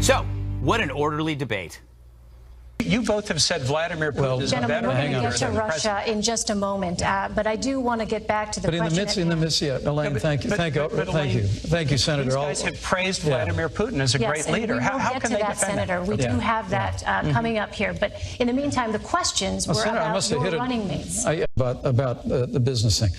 So, what an orderly debate. You both have said Vladimir Putin is a better Gentlemen, we're going to get to than Russia in just a moment, but I do want to get back to the question. But in the midst, yeah, Elaine, thank you, thank you, Senator. These guys have praised Vladimir Putin as a great leader. How can they defend Senator? We do have that coming up here, but in the meantime, the questions were about your running mates. About the business thing.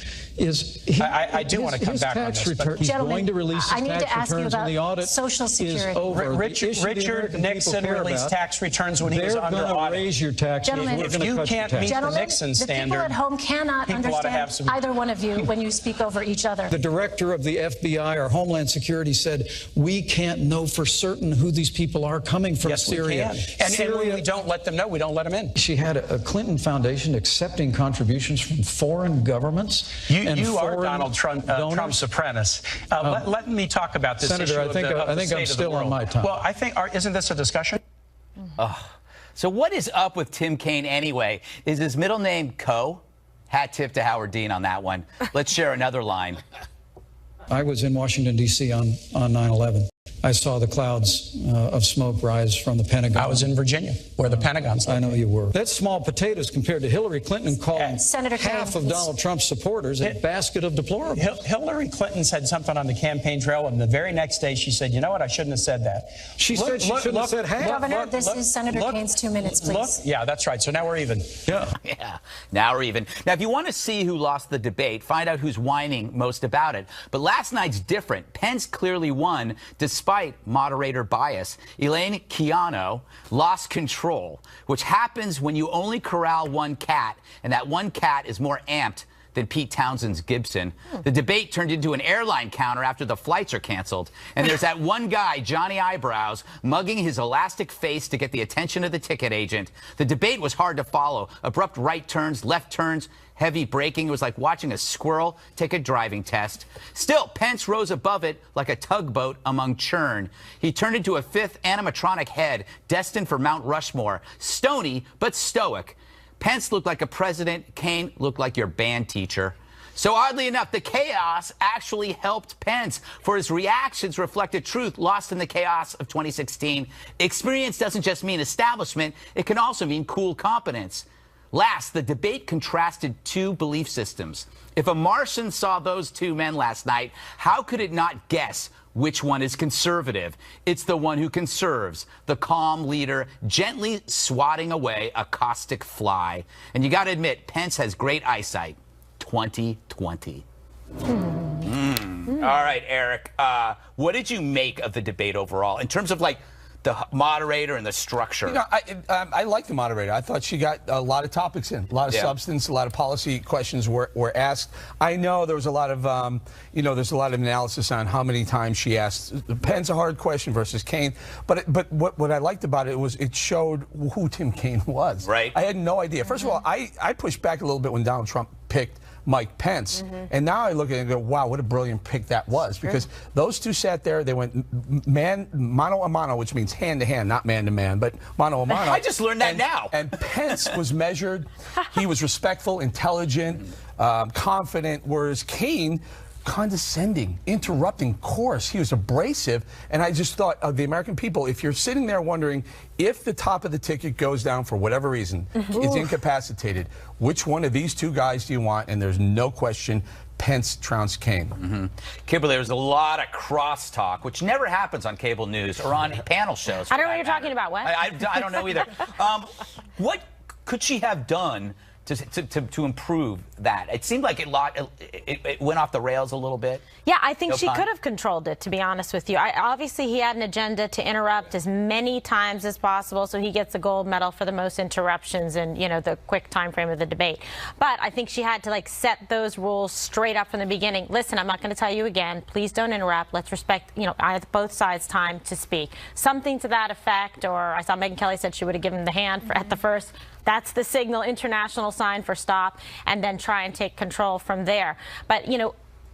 I do want to come back on this. He's going to release his I need to tax ask you returns, and the about audit Social Security. is over. Richard Nixon released tax returns when he was under They're going audit. to raise your taxes. Gentlemen, if you can't meet the Nixon standard, the people at home cannot understand either one of you when you speak over each other. The director of the FBI or Homeland Security said, we can't know for certain who these people are coming from Syria. We can. And when we don't let them know, we don't let them in. She had a Clinton Foundation accepting contributions from foreign governments. You are Donald Trump's apprentice. Let me talk about this Senator, issue I think I'm still on my time. Well, I think, isn't this a discussion? So what is up with Tim Kaine anyway? Is his middle name Coe? Hat tip to Howard Dean on that one. Let's share another line. I was in Washington, D.C. on 9/11. I saw the clouds of smoke rise from the Pentagon. I was in Virginia, where the Pentagon's located. I know you were. That's small potatoes compared to Hillary Clinton calling half of Donald Trump's supporters a basket of deplorables. Hillary Clinton said something on the campaign trail, and the very next day she said, you know what, I shouldn't have said that. She said she shouldn't have said half. Governor, this is Senator Kaine's 2 minutes, please. Yeah, that's right. So now we're even. Yeah, now we're even. Now, if you want to see who lost the debate, find out who's whining most about it. But last night's different. Pence clearly won, despite moderator bias. Elaine Quijano lost control, which happens when you only corral one cat, and that one cat is more amped than Pete Townshend's Gibson. The debate turned into an airline counter after the flights are canceled. And there's that one guy, Johnny Eyebrows, mugging his elastic face to get the attention of the ticket agent. The debate was hard to follow. Abrupt right turns, left turns, heavy braking. It was like watching a squirrel take a driving test. Still, Pence rose above it like a tugboat among churn. He turned into a fifth animatronic head, destined for Mount Rushmore. Stony, but stoic. Pence looked like a president. Kaine looked like your band teacher. So oddly enough, the chaos actually helped Pence, for his reactions reflected truth lost in the chaos of 2016. Experience doesn't just mean establishment. It can also mean cool competence. Last, the debate contrasted two belief systems. If a Martian saw those two men last night, how could it not guess which one is conservative? It's the one who conserves, the calm leader gently swatting away a caustic fly. And you got to admit, Pence has great eyesight. 2020. All right, Eric, what did you make of the debate overall in terms of like the moderator and the structure? You know, I like the moderator. I thought she got a lot of topics in, a lot of substance, a lot of policy questions were asked. I know there was a lot of, there's a lot of analysis on how many times she asked. Pence a hard question versus Kaine. But what I liked about it was it showed who Tim Kaine was. Right. I had no idea. First of all, I pushed back a little bit when Donald Trump picked Mike Pence. And now I look at it and go, wow, what a brilliant pick that was. Because those two sat there, they went mano a mano, which means hand to hand, not man to man, but mano a mano. I just learned that now. And Pence was measured. He was respectful, intelligent, confident, whereas Kaine, condescending, interrupting, coarse. He was abrasive. And I just thought of the American people, if you're sitting there wondering if the top of the ticket goes down for whatever reason, is incapacitated, which one of these two guys do you want? And there's no question, Pence trounced Kaine. Kimberly, there's a lot of crosstalk, which never happens on cable news or on panel shows. I don't know what you're talking about. What? I don't know either. What could she have done to improve that? It seemed like it went off the rails a little bit. Yeah, I think she could have controlled it, to be honest with you. Obviously, he had an agenda to interrupt as many times as possible, so he gets a gold medal for the most interruptions in, the quick time frame of the debate. But I think she had to, set those rules straight up from the beginning. Listen, I'm not going to tell you again. Please don't interrupt. Let's respect, both sides' time to speak. Something to that effect, or I saw Megyn Kelly said she would have given him the hand at the first. That's the signal, international sign for stop, and then try and take control from there. But,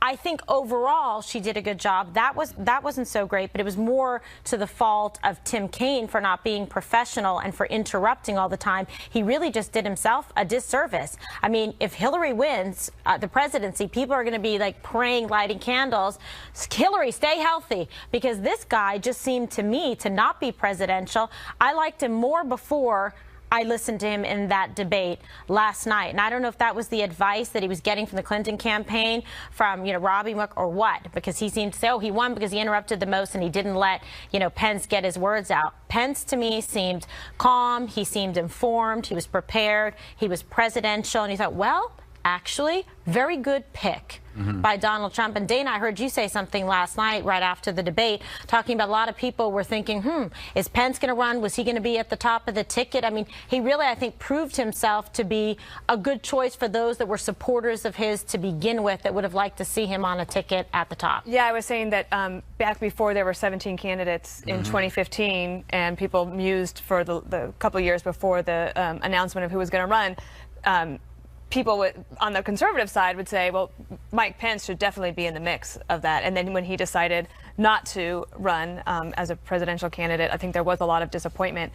I think overall she did a good job. That wasn't so great, but it was more to the fault of Tim Kaine for not being professional and for interrupting all the time. He really just did himself a disservice. I mean, if Hillary wins the presidency, people are going to be like praying, lighting candles. Hillary, stay healthy, because this guy just seemed to me to not be presidential. I liked him more before I listened to him in that debate last night. And I don't know if that was the advice that he was getting from the Clinton campaign, from, Robbie Mook, or what, because he seemed to say, oh, he won because he interrupted the most and he didn't let, Pence get his words out. Pence, to me, seemed calm. He seemed informed. He was prepared. He was presidential. And he thought, well, actually, very good pick by Donald Trump. And Dana, I heard you say something last night right after the debate, talking about a lot of people were thinking, is Pence going to run? Was he going to be at the top of the ticket? I mean, he really, I think, proved himself to be a good choice for those that were supporters of his to begin with, that would have liked to see him on a ticket at the top. Yeah, I was saying that back before there were 17 candidates in 2015, and people mused for the couple of years before the announcement of who was going to run, people on the conservative side would say, well, Mike Pence should definitely be in the mix of that. And then when he decided not to run as a presidential candidate, I think there was a lot of disappointment.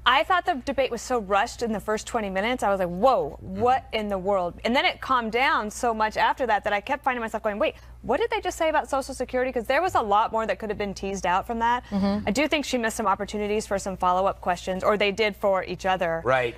I thought the debate was so rushed in the first 20 minutes. I was like, whoa, what in the world? And then it calmed down so much after that I kept finding myself going, wait, what did they just say about Social Security? Because there was a lot more that could have been teased out from that. I do think she missed some opportunities for some follow-up questions, or they did for each other. Right.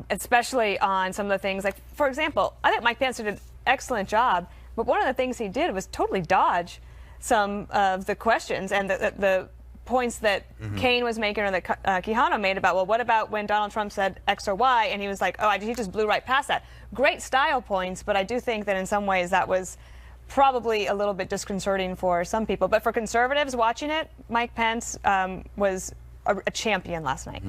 Especially on some of the things, like, for example, I think Mike Pence did an excellent job, but one of the things he did was totally dodge some of the questions and the points that Kaine was making, or that Quijano made about, well, what about when Donald Trump said X or Y? And he was like, oh, he just blew right past that. Great style points, but I do think that in some ways that was probably a little bit disconcerting for some people. But for conservatives watching it, Mike Pence was a champion last night.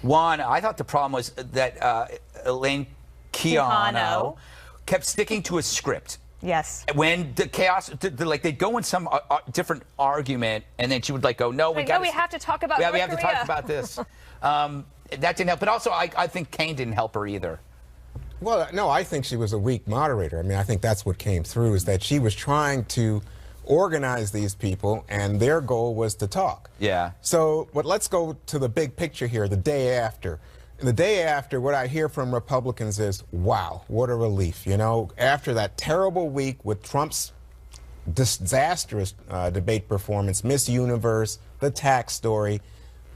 Juan, I thought the problem was that Elaine Quijano kept sticking to a script. Yes. When the chaos, like they'd go in some different argument, and then she would go, no, we have to talk about we have to talk about this. That didn't help. But also, I think Kaine didn't help her either. Well, no, I think she was a weak moderator. I mean, I think that's what came through, is that she was trying to organize these people, and their goal was to talk. Yeah. So, but let's go to the big picture here, the day after. The day after, what I hear from Republicans is, wow, what a relief. After that terrible week with Trump's disastrous debate performance, Miss Universe, the tax story,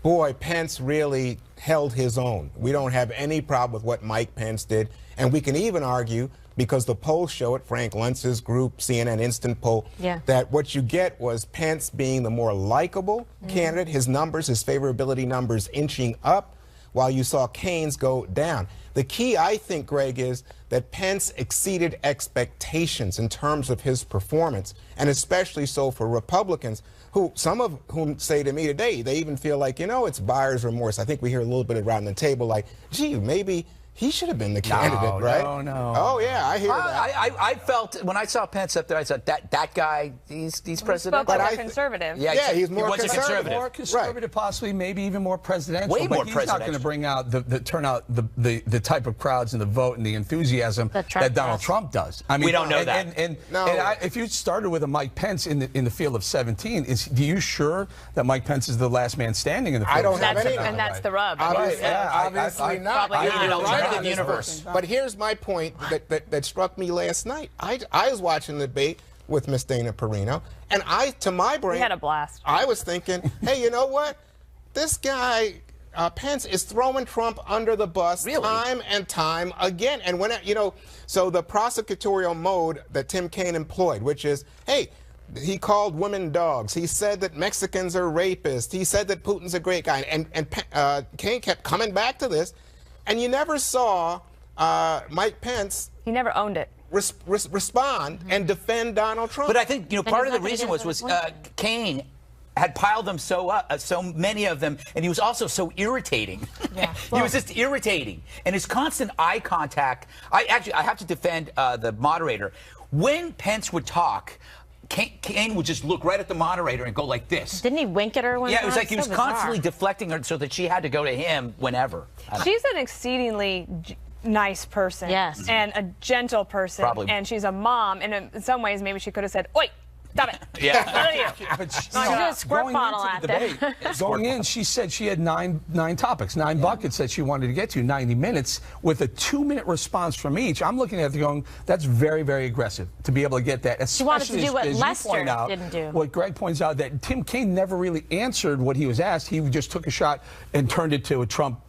boy, Pence really held his own. We don't have any problem with what Mike Pence did. And we can even argue, because the polls show it, Frank Luntz's group, CNN Instant Poll, that what you get was Pence being the more likable candidate, his numbers, his favorability numbers inching up, while you saw Kaine's go down. The key, I think, Greg, is that Pence exceeded expectations in terms of his performance, and especially so for Republicans, who some of whom say to me today, they even feel like, it's buyer's remorse. I think we hear a little bit around the table like, gee, maybe he should have been the candidate, right? No. Oh, yeah, I hear that. I felt, when I saw Pence up there, I thought, that guy, he's president. But like conservative. Yeah, he's more conservative. More conservative, possibly, maybe even more presidential. Way more he's presidential. not going to bring out the type of crowds and the vote and the enthusiasm that Donald Trump does. I mean, we don't know that. And if you started with a Mike Pence in the field of 17, are you sure that Mike Pence is the last man standing in the field? I don't have any. And that's the rub. Obviously not. Universe. But here's my point that struck me last night. I was watching the debate with Miss Dana Perino, and to my brain, we had a blast. I was thinking, hey, you know what? This guy, Pence, is throwing Trump under the bus time and time again. And so the prosecutorial mode that Tim Kaine employed, which is, hey, he called women dogs. He said that Mexicans are rapists. He said that Putin's a great guy. And Kaine kept coming back to this. And you never saw Mike Pence. He never owned it. Respond and defend Donald Trump. But I think part of the reason was Kaine had piled them so many of them, and he was also so irritating. Yeah. He was just irritating, and his constant eye contact. I have to defend the moderator. When Pence would talk, Kaine would just look right at the moderator and go like this. Didn't he wink at her one time? Yeah, it was like he was constantly deflecting her so that she had to go to him whenever. She's an exceedingly nice person. Yes. And a gentle person. Probably. And she's a mom. And in some ways, maybe she could have said, "Oi, stop it." Yeah. None of you. But Not gonna do a squirt going bottle into at the them. debate, going in, she said she had nine topics, 9 buckets that she wanted to get to, 90 minutes, with a 2-minute response from each. I'm looking at it going, that's very, very aggressive to be able to get that. She wanted to Especially do what as you Lester point out, didn't do. What Greg points out, that Tim Kaine never really answered what he was asked. He just took a shot and turned it to a Trump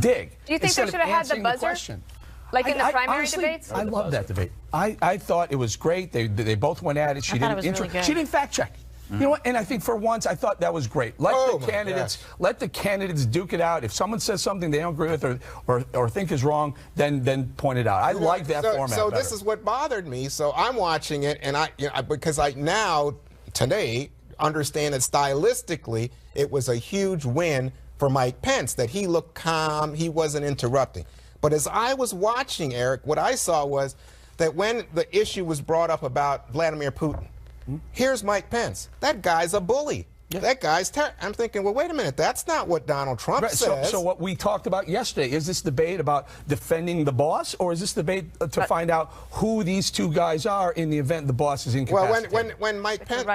dig. Do you think instead they of should have had the answering buzzer? question. Like in the primary honestly, debates? I love that debate. I thought it was great. They both went at it. She thought didn't it was really good. She didn't fact check. You know what? And I think for once, I thought that was great. Let the candidates duke it out. If someone says something they don't agree with or think is wrong, then point it out. I like that format. So better. this is what bothered me. So I'm watching it, and because I now today understand that stylistically it was a huge win for Mike Pence, that he looked calm, he wasn't interrupting. But as I was watching, Eric, what I saw was that when the issue was brought up about Vladimir Putin, here's Mike Pence. That guy's a bully. Yeah. That guy's I'm thinking, well, wait a minute. That's not what Donald Trump says. So what we talked about yesterday, is this debate about defending the boss, or is this debate to find out who these two guys are in the event the boss is incapacitated? Well, when Mike Pence,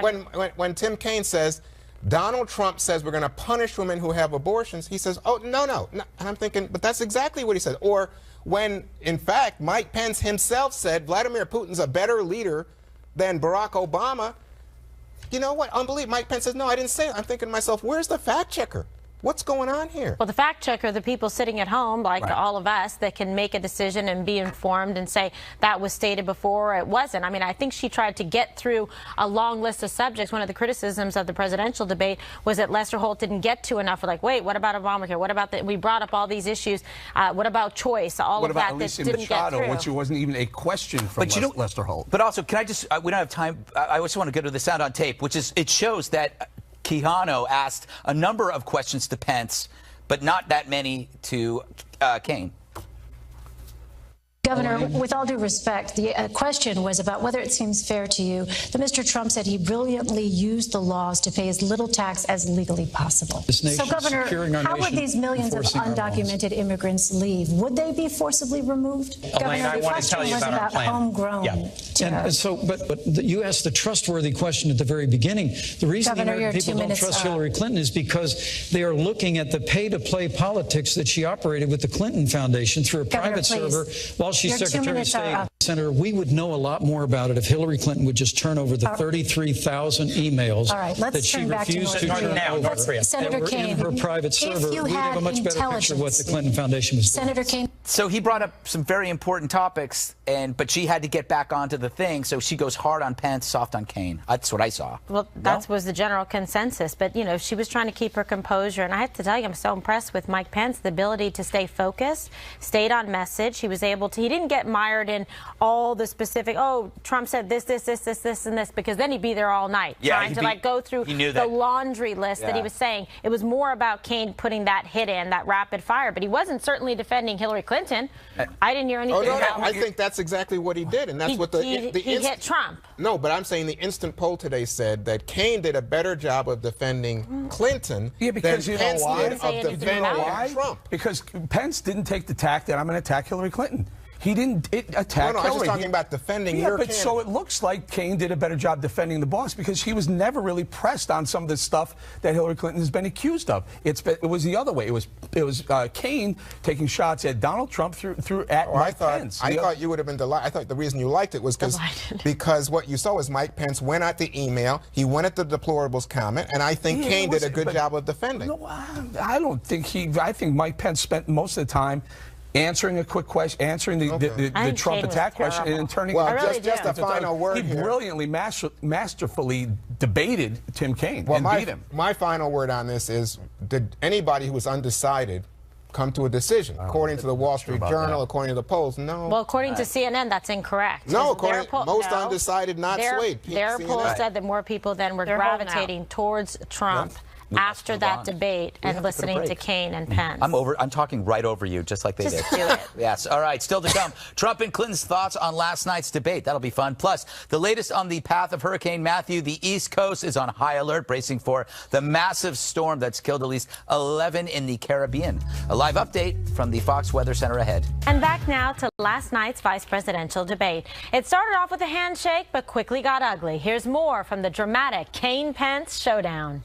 when Tim Kaine says, Donald Trump says we're going to punish women who have abortions, he says, oh, no. And I'm thinking, but that's exactly what he said. Or when, in fact, Mike Pence himself said Vladimir Putin's a better leader than Barack Obama. You know what? Unbelievable. Mike Pence says, no, I didn't say it. I'm thinking to myself, where's the fact checker? What's going on here? Well, the fact checker, the people sitting at home, like all of us, that can make a decision and be informed and say that was stated before or it wasn't. I mean, I think she tried to get through a long list of subjects. One of the criticisms of the presidential debate was that Lester Holt didn't get to enough. Like, wait, what about Obamacare? What about that? We brought up all these issues. What about choice? All of that Alicia didn't Machado, get through. which wasn't even a question from Lester Holt. But also, can I just, we don't have time. I just want to go to the sound on tape, which is, it shows that Quijano asked a number of questions to Pence, but not that many to Kaine. Governor, with all due respect, the question was about whether it seems fair to you that Mr. Trump said he brilliantly used the laws to pay as little tax as legally possible. So, Governor, how would these millions of undocumented immigrants leave? Would they be forcibly removed? Elaine, Governor, the question was about homegrown. And so, but you asked the trustworthy question at the very beginning. The reason the American people don't trust Hillary Clinton is because they are looking at the pay-to-play politics that she operated with the Clinton Foundation through a private server while she's Secretary of State. Senator, we would know a lot more about it if Hillary Clinton would just turn over the 33,000 emails that she refused to turn over that were in her private server. We'd have a much better picture of what the Clinton Foundation was doing. Senator Kaine. So he brought up some very important topics, but she had to get back onto the thing, so she goes hard on Pence, soft on Kaine. That's what I saw. Well, that was the general consensus. But, you know, she was trying to keep her composure. And I have to tell you, I'm so impressed with Mike Pence, the ability to stay focused, stayed on message. He was able to, he didn't get mired in all the specific, oh, Trump said this, and this, because then he'd be there all night trying to, like, go through the laundry list that he was saying. It was more about Kaine putting that hit in, that rapid fire. But he wasn't certainly defending Hillary Clinton. I didn't hear anything about I think that's exactly what he did, and that's what he hit Trump. No, but I'm saying the instant poll today said that Kaine did a better job of defending Clinton than Pence did of defending Trump. Because Pence didn't take the tack that I'm going to attack Hillary Clinton. He didn't attack Hillary. I was just talking about defending your candidate. So it looks like Kaine did a better job defending the boss because he was never really pressed on some of the stuff that Hillary Clinton has been accused of. It was the other way. It was Kaine taking shots at Donald Trump at Mike Pence. I thought you would have been delighted. I thought the reason you liked it was because what you saw was Mike Pence went at the email, he went at the deplorables comment, and I think Kaine did a good job of defending. No, I don't think I think Mike Pence spent most of the time answering a quick question, answering the Trump attack question, and then turning. Well, just a final word here. He brilliantly, masterfully debated Tim Kaine and beat him. My final word on this is: did anybody who was undecided come to a decision? According to the Wall Street Journal, according to the polls, no. Well, according to CNN, that's incorrect. No, according most undecided, not swayed. Their poll said that more people then were gravitating towards Trump after that debate and listening to Kaine and Pence. I'm talking right over you, just like they did. Just do it. Yes. All right. Still to come. Trump and Clinton's thoughts on last night's debate. That'll be fun. Plus, the latest on the path of Hurricane Matthew. The East Coast is on high alert, bracing for the massive storm that's killed at least 11 in the Caribbean. A live update from the Fox Weather Center ahead. And back now to last night's vice presidential debate. It started off with a handshake, but quickly got ugly. Here's more from the dramatic Kaine-Pence showdown.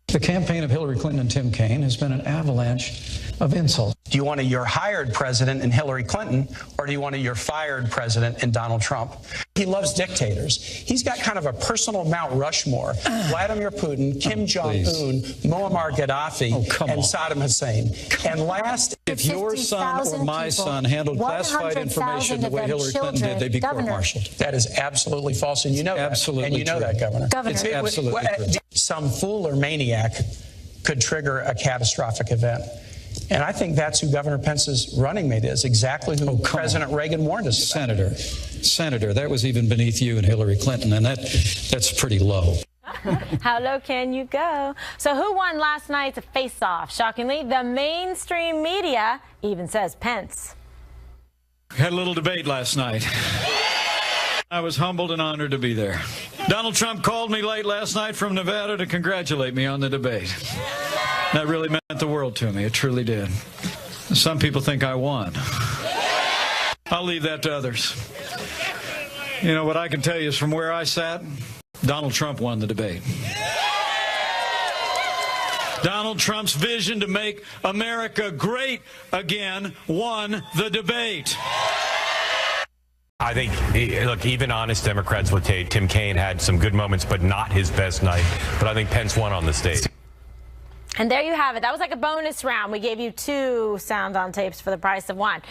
The campaign of Hillary Clinton and Tim Kaine has been an avalanche of insults. Do you want a you're hired president in Hillary Clinton, or do you want a you're fired president in Donald Trump? He loves dictators. He's got kind of a personal Mount Rushmore. Vladimir Putin, Kim Jong-un, Muammar Gaddafi, and Saddam Hussein. And last, if your son or my son handled classified information the way Hillary Clinton did, they'd be court-martialed. That is absolutely false, and you know absolutely that. And you know that, Governor. It's absolutely true. Some fool or maniac could trigger a catastrophic event. And I think that's who Governor Pence's running mate is, exactly who President Reagan warned us about. Senator, that was even beneath you and Hillary Clinton, and that's pretty low. How low can you go? So who won last night's face-off? Shockingly, the mainstream media even says Pence. Had a little debate last night. I was humbled and honored to be there. Donald Trump called me late last night from Nevada to congratulate me on the debate. That really meant the world to me. It truly did. Some people think I won. I'll leave that to others. You know, what I can tell you is from where I sat, Donald Trump won the debate. Donald Trump's vision to make America great again won the debate. I think, look, even honest Democrats would say Tim Kaine had some good moments, but not his best night. But I think Pence won on the stage. And there you have it. That was like a bonus round. We gave you 2 sound on tapes for the price of 1.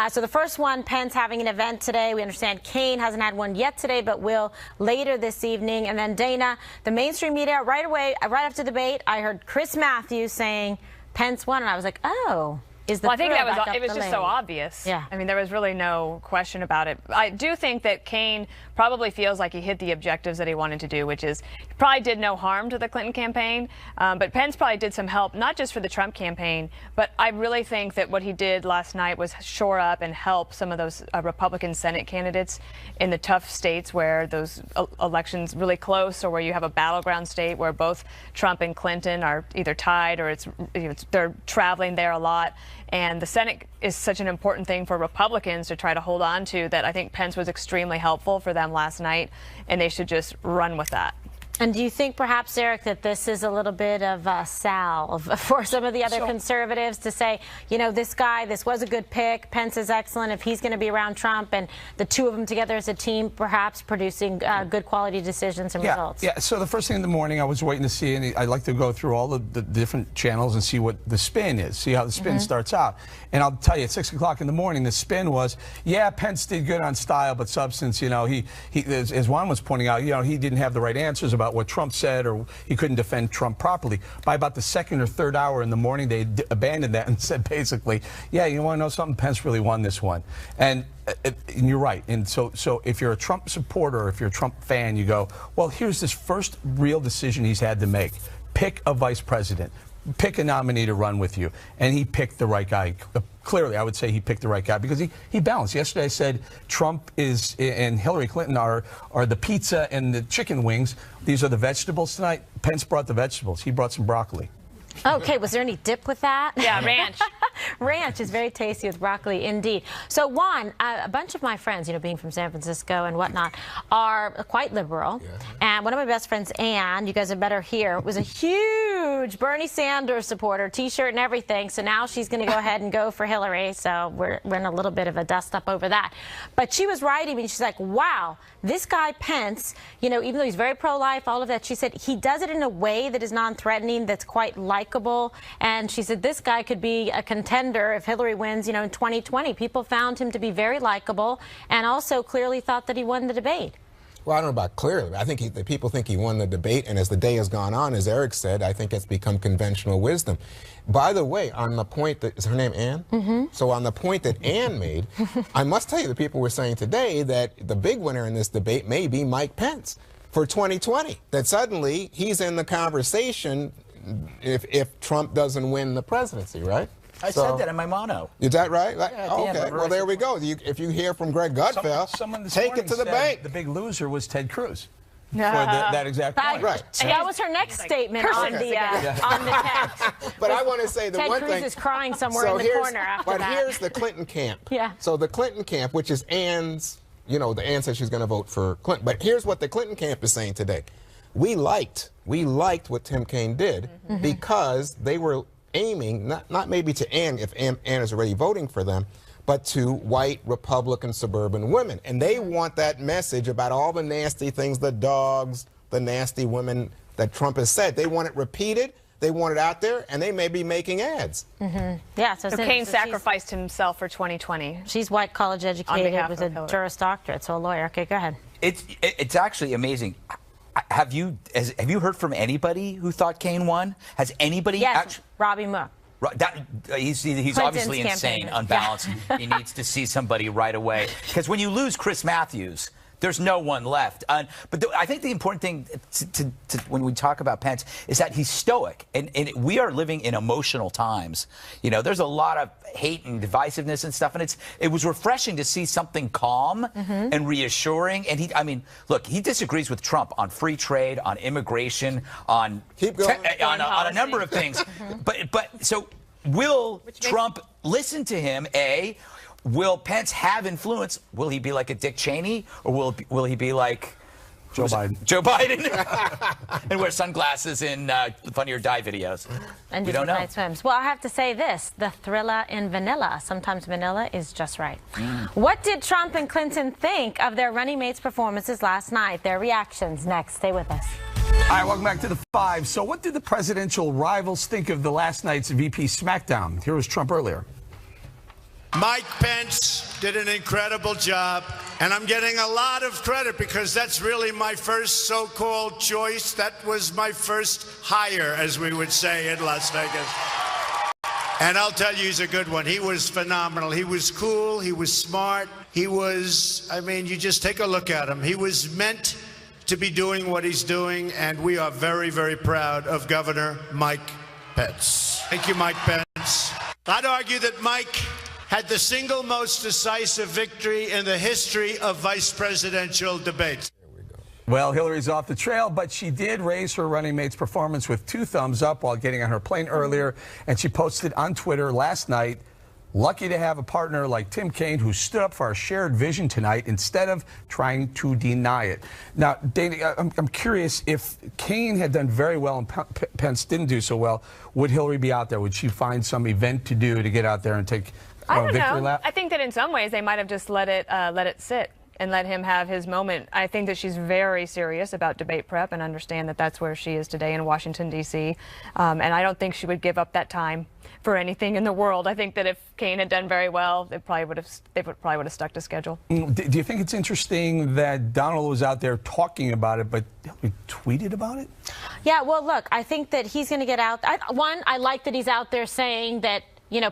So the first one, Pence having an event today. We understand Kaine hasn't had one yet today, but will later this evening. And then Dana, the mainstream media, right away, right after the debate, I heard Chris Matthews saying Pence won, and I was like, oh. Well, I think it was just so obvious. Yeah. I mean, there was really no question about it. I do think that Kaine probably feels like he hit the objectives that he wanted to do, which is he probably did no harm to the Clinton campaign, but Pence probably did some help, not just for the Trump campaign, but I really think that what he did last night was shore up and help some of those Republican Senate candidates in the tough states where those elections really close, or where you have a battleground state where both Trump and Clinton are either tied or they're traveling there a lot. And the Senate is such an important thing for Republicans to try to hold on to, that I think Pence was extremely helpful for them last night, and they should just run with that. And do you think perhaps, Eric, that this is a little bit of a salve for some of the other conservatives to say, you know, this was a good pick, Pence is excellent, if he's going to be around Trump, and the two of them together as a team perhaps producing good quality decisions and results? Yeah, so the first thing in the morning I was waiting to see, and I like to go through all the different channels and see what the spin is, see how the spin starts out. And I'll tell you, at 6 o'clock in the morning, the spin was, yeah, Pence did good on style, but substance, you know, he as Juan was pointing out, you know, he didn't have the right answers about what Trump said, or he couldn't defend Trump properly. By about the second or third hour in the morning, they abandoned that and said basically, yeah, you want to know something? Pence really won this one. And you're right. And so if you're a Trump supporter, or if you're a Trump fan, you go, well, here's this first real decision he's had to make. Pick a vice president. Pick a nominee to run with you. And he picked the right guy. Clearly, I would say he picked the right guy, because he balanced. Yesterday I said Trump and Hillary Clinton are the pizza and the chicken wings. These are the vegetables tonight. Pence brought the vegetables. He brought some broccoli. Okay, was there any dip with that? Yeah, ranch. Ranch is very tasty with broccoli, indeed. So, Juan, a bunch of my friends, you know, being from San Francisco and whatnot, are quite liberal. Yeah. And one of my best friends, Ann, you guys are better here, was a huge Bernie Sanders supporter, T-shirt and everything. So now she's going to go ahead and go for Hillary. So we're in a little bit of a dust-up over that. But she was writing me, and she's like, wow, this guy Pence, you know, even though he's very pro-life, all of that, she said, he does it in a way that is non-threatening, that's quite likable. And she said this guy could be a contender if Hillary wins, you know, in 2020. People found him to be very likable, and also clearly thought that he won the debate. Well, I don't know about clearly. I think the people think he won the debate, and as the day has gone on, as Eric said, I think it's become conventional wisdom. By the way, on the point that, is her name Ann? Mm-hmm. So on the point that Ann made, I must tell you, the people were saying today that the big winner in this debate may be Mike Pence for 2020. That suddenly he's in the conversation, if Trump doesn't win the presidency, right? I said that in my mono. Is that right? Okay. Well, there we go. If you hear from Greg Gutfeld, take it to the bank. The big loser was Ted Cruz. For that exact point. Right. And that was her next statement on the text. But I want to say the Ted one Cruz thing. is crying somewhere in the corner after but that. But here's the Clinton camp. Yeah. So the Clinton camp, which is Ann's, Ann said she's going to vote for Clinton. But here's what the Clinton camp is saying today. We liked what Tim Kaine did because they were aiming, not maybe to Ann, if Ann is already voting for them, but to white Republican suburban women. And they want that message about all the nasty things, the dogs, the nasty women that Trump has said. They want it repeated. They want it out there, and they may be making ads. Yeah, so Kaine sacrificed himself for 2020. She's white, college educated with a Juris Doctorate, so a lawyer. Okay, go ahead. It's actually amazing. Have you heard from anybody who thought Kaine won? Has anybody? Yes, Robbie Moore. He's obviously insane, unbalanced. He needs to see somebody right away. Because when you lose Chris Matthews, there's no one left. But I think the important thing when we talk about Pence is that he's stoic. And we are living in emotional times. There's a lot of hate and divisiveness and stuff. And it was refreshing to see something calm and reassuring. And look, he disagrees with Trump on free trade, on immigration, on a number of things. But so will Trump listen to him, A? Will Pence have influence? Will he be like a Dick Cheney, or will he be like Joe Biden? Joe Biden, and wear sunglasses in Funny or Die videos. And we don't know. Night swims. Well, I have to say this: the thriller in vanilla. Sometimes vanilla is just right. What did Trump and Clinton think of their running mates' performances last night? Their reactions next. Stay with us. All right, welcome back to the 5. So, what did the presidential rivals think of the last night's VP Smackdown? Here was Trump earlier. Mike Pence did an incredible job, and I'm getting a lot of credit because that's really my first so-called choice. That was my first hire, as we would say in Las Vegas. And I'll tell you, he's a good one. He was phenomenal. He was cool. He was smart. He was, you just take a look at him. He was meant to be doing what he's doing, and we are very, very proud of Governor Mike Pence. Thank you, Mike Pence. I'd argue that Mike had the single most decisive victory in the history of vice presidential debates. Well, Hillary's off the trail, but she did raise her running mate's performance with 2 thumbs up while getting on her plane earlier, and she posted on Twitter last night, "Lucky to have a partner like Tim Kaine who stood up for our shared vision tonight instead of trying to deny it." Now, Dana, I'm curious, if Kaine had done very well and Pence didn't do so well, would Hillary be out there? Would she find some event to do to get out there and take I don't victory know. lap? I think that in some ways they might have just let it sit and let him have his moment. I think that she's very serious about debate prep and understand that that's where she is today in Washington, D.C. And I don't think she would give up that time for anything in the world. I think that if Kaine had done very well, they probably would have stuck to schedule. Do you think it's interesting that Donald was out there talking about it, but he tweeted about it? Yeah, well, look, I think that he's going to get out. I like that he's out there saying that,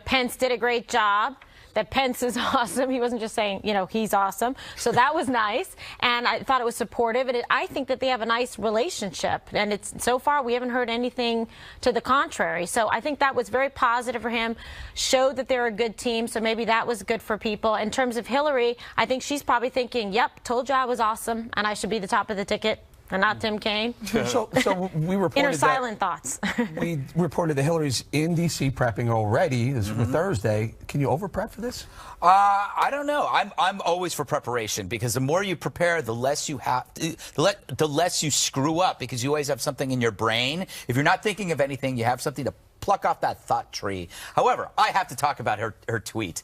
Pence did a great job, that Pence is awesome. He wasn't just saying, he's awesome. So that was nice. And I thought it was supportive. And I think that they have a nice relationship. And so far, we haven't heard anything to the contrary. So I think that was very positive for him, showed that they're a good team. So maybe that was good for people. In terms of Hillary, I think she's probably thinking, yep, told you I was awesome and I should be the top of the ticket. And not Tim Kaine. So we reported inner silent thoughts. We reported that Hillary's in D.C. prepping already. This is for Thursday. Can you over-prep for this? I don't know. I'm always for preparation because the more you prepare, the less you have, the less you screw up because you always have something in your brain. If you're not thinking of anything, you have something to pluck off that thought tree. However, I have to talk about her tweet.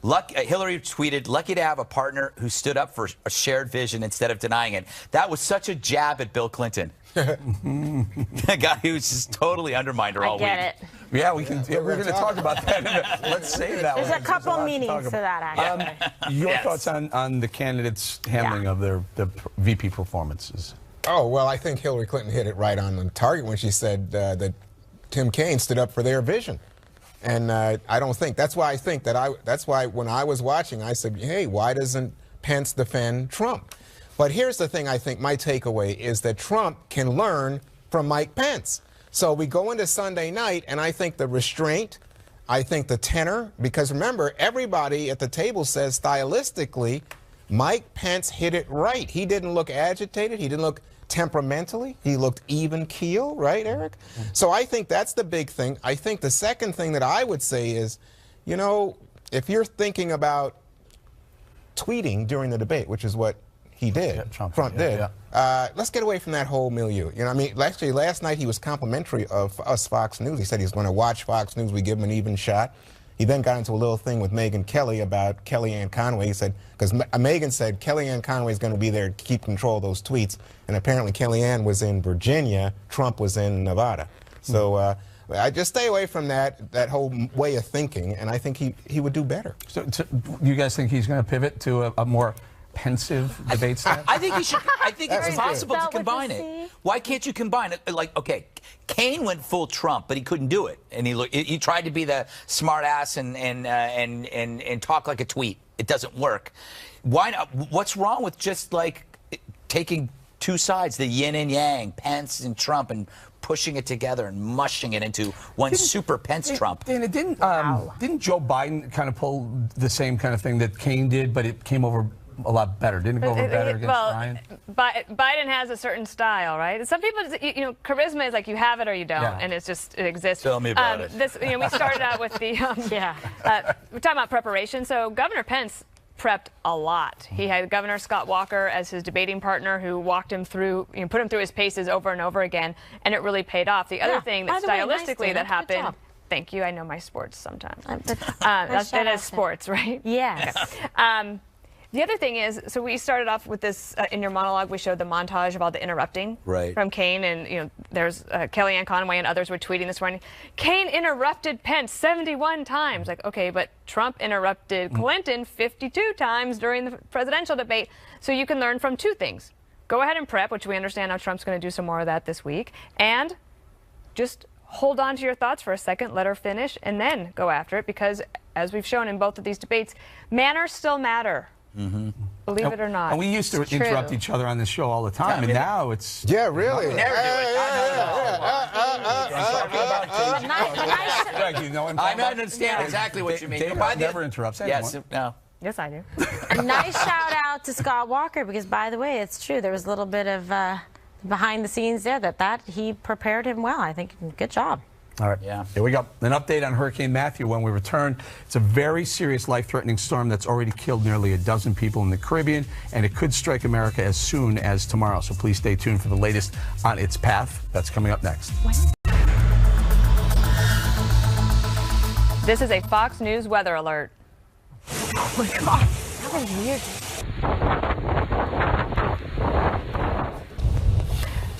Hillary tweeted, "Lucky to have a partner who stood up for a shared vision instead of denying it." That was such a jab at Bill Clinton. A guy who just totally undermined her all week. I get it. Yeah, we're going to talk about that. Let's save that There's one. a couple meanings to that, actually. Your thoughts on the candidates' handling of their VP performances? Oh, well, I think Hillary Clinton hit it right on the target when she said that Tim Kaine stood up for their vision. And I don't think, that's why I think that that's why when I was watching, I said, hey, why doesn't Pence defend Trump? But here's the thing, I think my takeaway is that Trump can learn from Mike Pence. So we go into Sunday night, and I think the restraint, I think the tenor, because remember, everybody at the table says stylistically, Mike Pence hit it right. He didn't look agitated. He didn't look temperamentally. He looked even keel, right, Eric? So I think that's the big thing. I think the second thing that I would say is, you know, if you're thinking about tweeting during the debate, which is what he did, Yeah, Trump did, yeah. let's get away from that whole milieu. You know, I mean, actually, last night he was complimentary of us, Fox News. He said he's going to watch Fox News. We give him an even shot. He then got into a little thing with Megyn Kelly about Kellyanne Conway. He said, because Megyn said Kellyanne Conway is going to be there to keep control of those tweets. And apparently Kellyanne was in Virginia, Trump was in Nevada. So I just stay away from that whole way of thinking, and I think he would do better. So you guys think he's going to pivot to a more pensive debate style? I think he should. I think it's possible to combine it. Why can't you combine it? Like, okay, Kaine went full Trump, but he couldn't do it, and he tried to be the smart ass and talk like a tweet. It doesn't work. Why not? What's wrong with just like taking two sides, the yin and yang, Pence and Trump, and pushing it together and mushing it into one super Pence Trump? Didn't Joe Biden kind of pull the same kind of thing that Kaine did, but it came over a lot better? Didn't it go over better against Ryan? Biden has a certain style, right? Some people, you know, charisma is like you have it or you don't, and it exists. Tell me about it. We started out with the we're talking about preparation. So Governor Pence prepped a lot. He had Governor Scott Walker as his debating partner, who walked him through, put him through his paces over and over again, and it really paid off. The other thing that stylistically that happened. Thank you. I know my sports sometimes. That is sports, right? Yes. Okay. The other thing is, so we started off with this in your monologue. We showed the montage of all the interrupting from Kaine, and there's Kellyanne Conway and others were tweeting this morning. Kaine interrupted Pence 71 times. Like, okay, but Trump interrupted Clinton 52 times during the presidential debate. So you can learn from two things: go ahead and prep, which we understand how Trump's going to do some more of that this week, and just hold on to your thoughts for a second, let her finish, and then go after it. Because as we've shown in both of these debates, manners still matter. Believe it or not. And we used to interrupt each other on this show all the time, and now it's... Yeah, really? We never do it. I understand exactly what you mean. Dave never interrupts anyone. Yes, no. Yes, I do. A nice shout out to Scott Walker, because, by the way, it's true. There was a little bit of behind the scenes there that he prepared him well. I think good job. All right. Yeah. Here we go. An update on Hurricane Matthew when we return. It's a very serious, life-threatening storm that's already killed nearly a dozen people in the Caribbean, and it could strike America as soon as tomorrow. So please stay tuned for the latest on its path. That's coming up next. This is a Fox News weather alert. Oh my God, that was weird.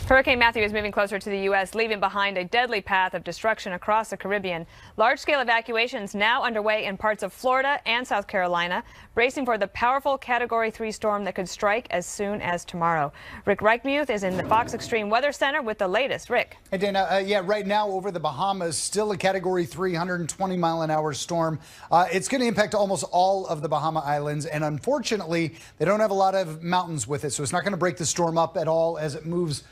Hurricane Matthew is moving closer to the U.S., leaving behind a deadly path of destruction across the Caribbean. Large-scale evacuations now underway in parts of Florida and South Carolina, bracing for the powerful Category 3 storm that could strike as soon as tomorrow. Rick Reichmuth is in the Fox Extreme Weather Center with the latest. Rick. Hey, Dana. Right now over the Bahamas, still a Category 3, 120-mile-an-hour storm. It's going to impact almost all of the Bahama Islands, and unfortunately, they don't have a lot of mountains with it, so it's not going to break the storm up at all as it moves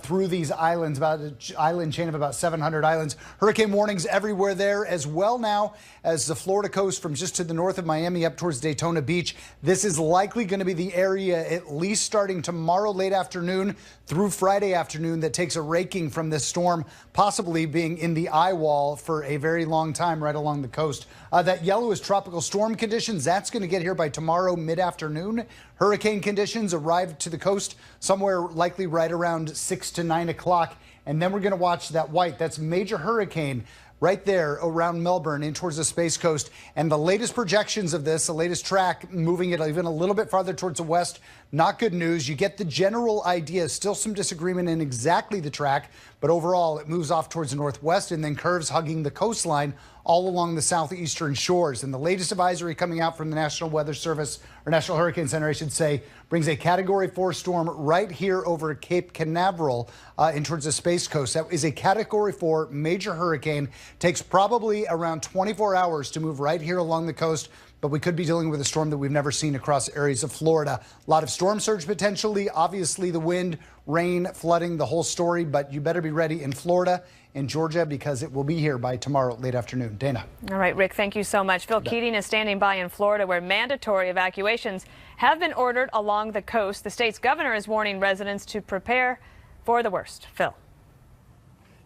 through these islands, about an island chain of about 700 islands. Hurricane warnings everywhere there as well now as the Florida coast from just to the north of Miami up towards Daytona Beach. This is likely going to be the area, at least starting tomorrow late afternoon through Friday afternoon, that takes a raking from this storm, possibly being in the eye wall for a very long time right along the coast. That yellow is tropical storm conditions. That's going to get here by tomorrow mid-afternoon. Hurricane conditions arrive to the coast somewhere likely right around 6 to 9 o'clock. And then we're going to watch that white. That's major hurricane right there around Melbourne in towards the Space Coast. And the latest projections of this, the latest track, moving it even a little bit farther towards the west, not good news. You get the general idea. Still some disagreement in exactly the track, but overall it moves off towards the northwest and then curves hugging the coastline all along the southeastern shores. And the latest advisory coming out from the National Weather Service, or National Hurricane Center, I should say, brings a Category 4 storm right here over Cape Canaveral in towards the Space Coast. That is a Category 4 major hurricane. Takes probably around 24 hours to move right here along the coast. but we could be dealing with a storm that we've never seen across areas of Florida. A lot of storm surge potentially. Obviously, the wind, rain, flooding, the whole story, but you better be ready in Florida and Georgia because it will be here by tomorrow late afternoon. Dana. All right, Rick, thank you so much. Phil Keating is standing by in Florida where mandatory evacuations have been ordered along the coast. The state's governor is warning residents to prepare for the worst. Phil.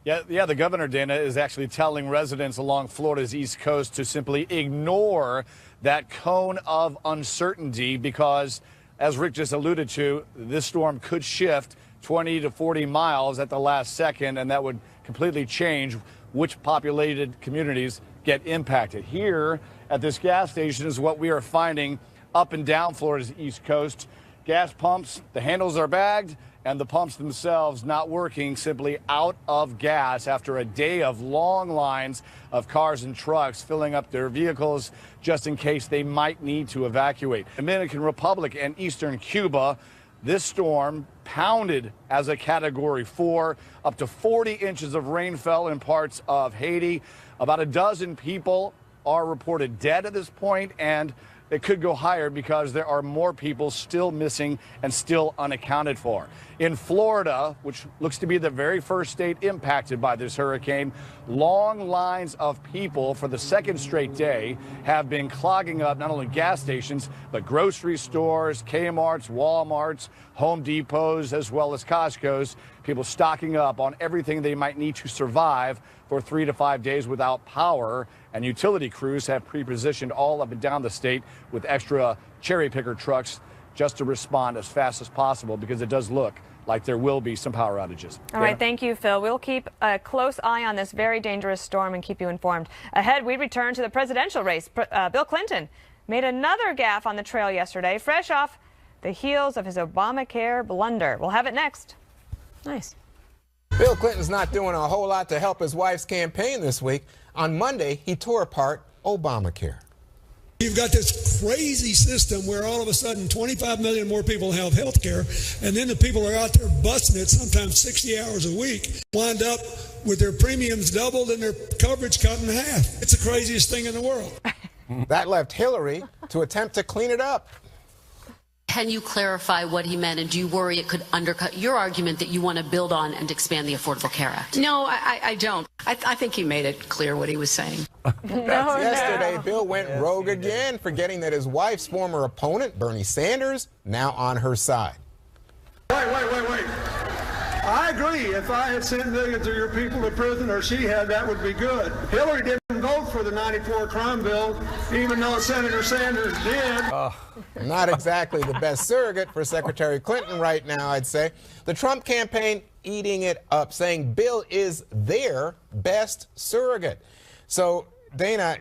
Yeah, the governor, Dana, is actually telling residents along Florida's East Coast to simply ignore that cone of uncertainty because, as Rick just alluded to, this storm could shift 20 to 40 miles at the last second, and that would completely change which populated communities get impacted. Here at this gas station is what we are finding up and down Florida's East Coast. Gas pumps, the handles are bagged, and the pumps themselves not working, simply out of gas after a day of long lines of cars and trucks filling up their vehicles just in case they might need to evacuate. Dominican Republic and eastern Cuba, this storm pounded as a Category 4. Up to 40 inches of rain fell in parts of Haiti. About a dozen people are reported dead at this point, and it could go higher because there are more people still missing and still unaccounted for. In Florida, which looks to be the very first state impacted by this hurricane, long lines of people for the second straight day have been clogging up not only gas stations, but grocery stores, Kmart's, Walmart's, Home Depots, as well as Costco's. People stocking up on everything they might need to survive for 3 to 5 days without power. And utility crews have pre-positioned all up and down the state with extra cherry picker trucks just to respond as fast as possible because it does look like there will be some power outages. All right, thank you, Phil. We'll keep a close eye on this very dangerous storm and keep you informed. Ahead, we return to the presidential race. Bill Clinton made another gaffe on the trail yesterday, fresh off the heels of his Obamacare blunder. We'll have it next. Nice. Bill Clinton's not doing a whole lot to help his wife's campaign this week. On Monday, he tore apart Obamacare. You've got this crazy system where all of a sudden 25 million more people have health care, and then the people are out there busting it sometimes 60 hours a week, wind up with their premiums doubled and their coverage cut in half. It's the craziest thing in the world. That left Hillary to attempt to clean it up. Can you clarify what he meant, and do you worry it could undercut your argument that you want to build on and expand the Affordable Care Act? No, I don't. I think he made it clear what he was saying. Yesterday, Bill went rogue again, forgetting that his wife's former opponent, Bernie Sanders, now on her side. Wait. I agree. If I had sent millions of your people to prison, or she had, that would be good. Hillary didn't vote for the 94 crime bill, even though Senator Sanders did. Not exactly the best surrogate for Secretary Clinton right now, I'd say. The Trump campaign eating it up, saying Bill is their best surrogate. So, Dana,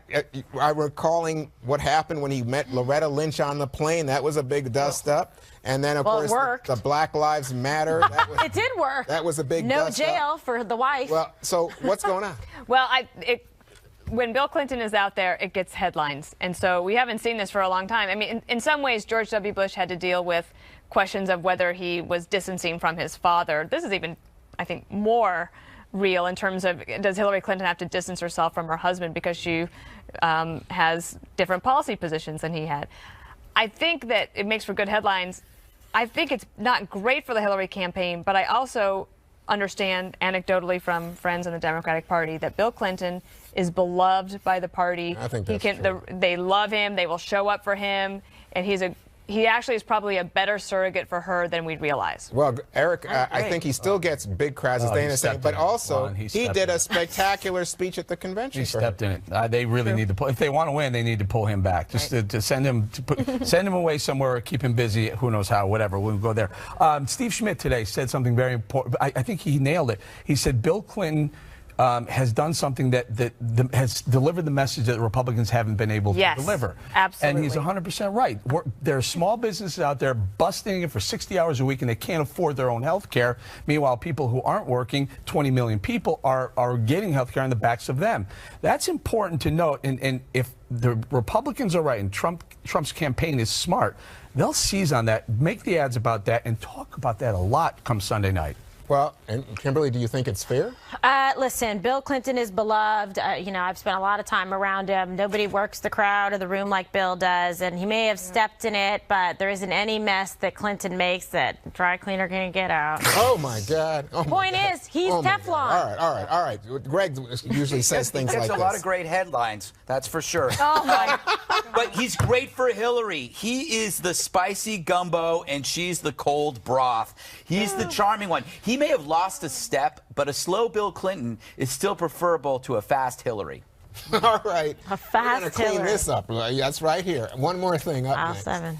I'm recalling what happened when he met Loretta Lynch on the plane. That was a big dust-up. And then, of course, the Black Lives Matter. That was, it did work. That was a big no dust-up. jail for the wife. Well, so what's going on? Well, when Bill Clinton is out there, it gets headlines. And so we haven't seen this for a long time. I mean, in some ways, George W. Bush had to deal with questions of whether he was distancing from his father. This is even, I think, more real in terms of, does Hillary Clinton have to distance herself from her husband because she has different policy positions than he had? I think that it makes for good headlines. I think it's not great for the Hillary campaign, but I also understand anecdotally from friends in the Democratic Party that Bill Clinton is beloved by the party. I think that's true. They love him. They will show up for him. And he actually is probably a better surrogate for her than we'd realize. Well, Eric, I think he still gets big crowds, as Dana said, but also he did a spectacular speech at the convention. He stepped in it. They really need to pull. If they want to win, they need to pull him back. Just to send him send him away somewhere, keep him busy. Who knows how? Whatever. We'll go there. Steve Schmidt today said something very important. I think he nailed it. He said Bill Clinton has done something that has delivered the message that the Republicans haven't been able to deliver. Absolutely. And he's 100% right. There are small businesses out there busting it for 60 hours a week, and they can't afford their own health care. Meanwhile, people who aren't working, 20 million people, are getting health care on the backs of them. That's important to note. And if the Republicans are right and Trump's campaign is smart, they'll seize on that, make the ads about that, and talk about that a lot come Sunday night. Well, and Kimberly, do you think it's fair? Listen, Bill Clinton is beloved. You know, I've spent a lot of time around him. Nobody works the crowd or the room like Bill does, and he may have stepped in it, but there isn't any mess that Clinton makes that dry cleaner can't get out. Oh, my God. Oh, Point is, he's Teflon. All right. Greg usually says things like this. There's a lot of great headlines, that's for sure. Oh, my. But he's great for Hillary. He is the spicy gumbo, and she's the cold broth. He's the charming one. He may have lost a step, but a slow Bill Clinton is still preferable to a fast Hillary. All right. A fast We're gonna clean this up. That's right here. One more thing up next. 7.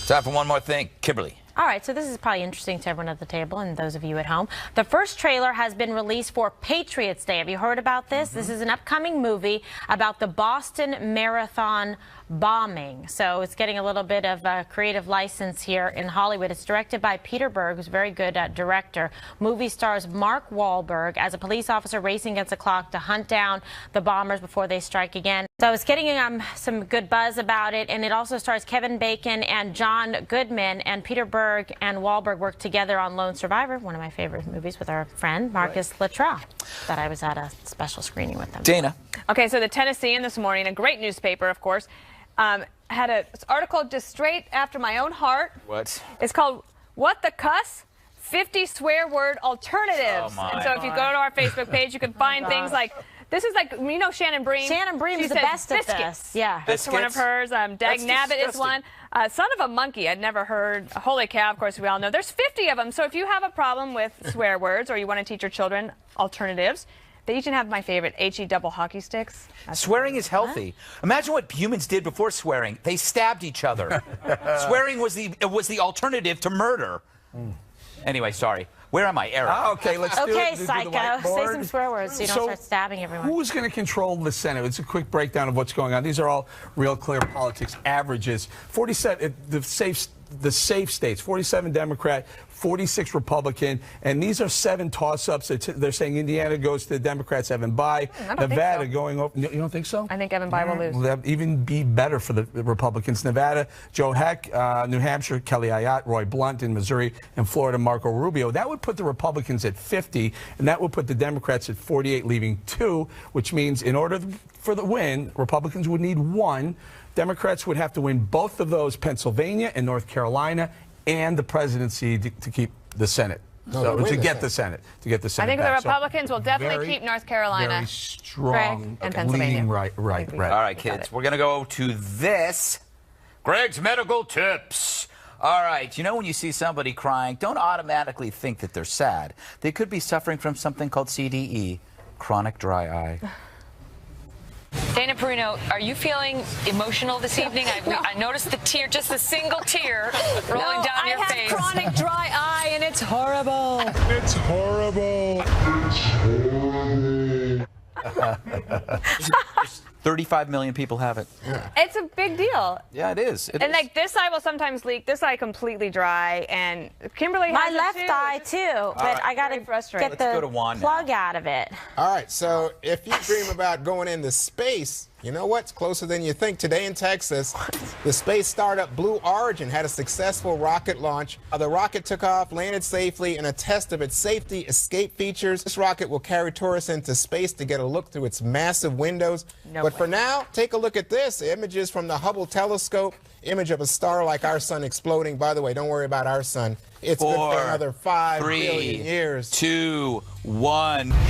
Time for one more thing. Kimberly. All right, so this is probably interesting to everyone at the table and those of you at home. The first trailer has been released for Patriots Day. Have you heard about this? This is an upcoming movie about the Boston Marathon bombing. So it's getting a little bit of a creative license here in Hollywood. It's directed by Peter Berg, who's a very good director. Movie stars Mark Wahlberg as a police officer racing against the clock to hunt down the bombers before they strike again. So it's getting some good buzz about it, and it also stars Kevin Bacon and John Goodman, and Peter Berg and Wahlberg worked together on Lone Survivor, one of my favorite movies, with our friend Marcus Luttrell, that I was at a special screening with them. Dana. Okay, so the Tennessean this morning, a great newspaper, of course, had an article just straight after my own heart. What? It's called What the Cuss? 50 Swear Word Alternatives. Oh, and so if you go to our Facebook page, you can find things like, this is like, you know, Shannon Bream. Shannon Bream is the best at this. Yeah. That's one of hers. Dag Nabbit is one. Son of a Monkey, I'd never heard. Holy Cow, of course, we all know. There's 50 of them. So if you have a problem with swear words or you want to teach your children alternatives, they each have my favorite, HE double hockey sticks. Swearing is healthy. Imagine what humans did before swearing. They stabbed each other. Swearing was the alternative to murder. Anyway, sorry. Where am I, Eric? Okay, let's do it. Okay, Psycho. Say some swear words so you don't start stabbing everyone. Who's going to control the Senate? It's a quick breakdown of what's going on. These are all real clear politics averages. 47, the safe states, 47 Democrat, 46 Republican, and these are 7 toss-ups. They're saying Indiana goes to the Democrats, Evan Bayh. Nevada going over. You don't think so? I think Evan Bayh will lose. Will that even be better for the Republicans? Nevada, Joe Heck, New Hampshire, Kelly Ayotte, Roy Blunt in Missouri, and Florida, Marco Rubio. That would put the Republicans at 50, and that would put the Democrats at 48, leaving 2, which means in order for the win, Republicans would need 1. Democrats would have to win both of those, Pennsylvania and North Carolina, and the presidency to keep the Senate. To get the Senate. I think the Republicans will definitely keep North Carolina. Very strong. And Pennsylvania. Leaning right. All right, kids. We're going to go to this. Greg's Medical Tips. All right. You know when you see somebody crying, don't automatically think that they're sad. They could be suffering from something called CDE, chronic dry eye. Dana Perino, are you feeling emotional this evening? I noticed the tear, just a single tear rolling down your face. I have chronic dry eye, and it's horrible. It's horrible. It's horrible. 35 million people have it. Yeah. It's a big deal. Yeah, it is. Like this eye will sometimes leak. This eye completely dry, and Kimberly my has left it too. eye too, but I got to get the plug out of it. All right, so if you dream about going into space, you know what's closer than you think. Today in Texas, the space startup Blue Origin had a successful rocket launch. The rocket took off, landed safely, and a test of its safety escape features. This rocket will carry tourists into space to get a look through its massive windows. But for now, take a look at this. Images from the Hubble telescope. Image of a star like our sun exploding. By the way, don't worry about our sun. It's good for another 5 billion years. 2, 1.